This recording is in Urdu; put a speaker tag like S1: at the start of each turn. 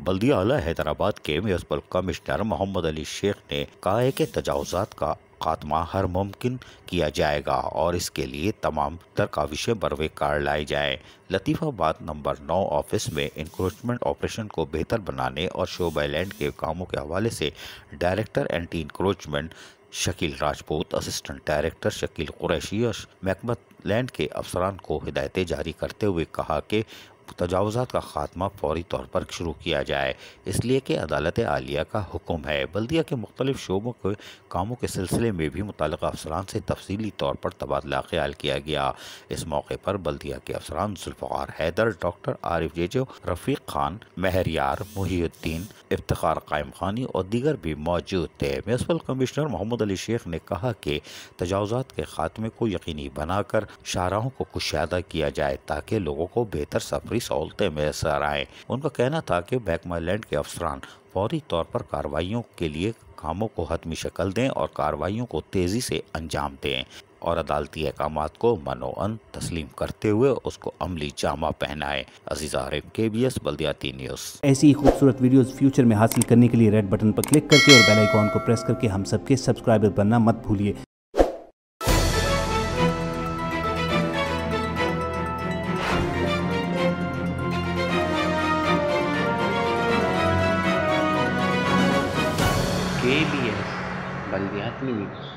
S1: بلدیہ اعلیٰ حیدرآباد کے میونسپل کمشنر محمد علی شیخ نے کہا ہے کہ تجاوزات کا خاتمہ ہر ممکن کیا جائے گا اور اس کے لیے تمام تر کاوشیں بروئے کار لائی جائیں۔ لطیف آباد نمبر 9 آفس میں انکروچمنٹ آپریشن کو بہتر بنانے اور شعبہ لینڈ کے کاموں کے حوالے سے director anti encroachment Shakeel Rajput, assistant director Shakeel Qureshi اور محکمہ لینڈ کے افسران کو ہدایتیں جاری کرتے ہوئے کہا کہ تجاوزات کا خاتمہ فوری طور پر شروع کیا جائے، اس لیے کہ عدالت عالیہ کا حکم ہے۔ بلدیہ کے مختلف شعبوں کے کاموں کے سلسلے میں بھی متعلقہ افسران سے تفصیلی طور پر تبادلہ خیال کیا گیا۔ اس موقع پر بلدیہ کے افسران ذوالفقار حیدر، ڈاکٹر عارف جیجو، رفیق خان، مہریار، محی الدین، افتخار قائم خانی اور دیگر بھی موجود تھے۔ میونسپل کمشنر محمد علی شیخ نے کہا کہ تجاوزات کے خاتمے کو یقینی بنا کر شاہراہوں کو کشادہ کیا جائے تاکہ لوگوں کو بہتر سفری سہولتیں میسر آئیں۔ ان کا کہنا تھا کہ محکمہ لینڈ کے افسران فوری طور پر کارروائیوں کے لیے کاموں کو حتمی شکل دیں اور کارروائیوں کو تیزی سے انجام دیں اور عدالتی احکامات کو منوعاً تسلیم کرتے ہوئے اس کو عملی جامہ پہنائیں۔ عزیز عارف، KBS بلدیاتی نیوز۔
S2: ایسی ہی خوبصورت ویڈیوز فیوچر میں حاصل کرنے کے لیے ریڈ بٹن پر کلک کر کے اور بیل آئیکن کو پریس کر کے ہم سب کے سبسکرائبر بننا مت بھولیے۔
S3: KBS بلدیاتی نیوز۔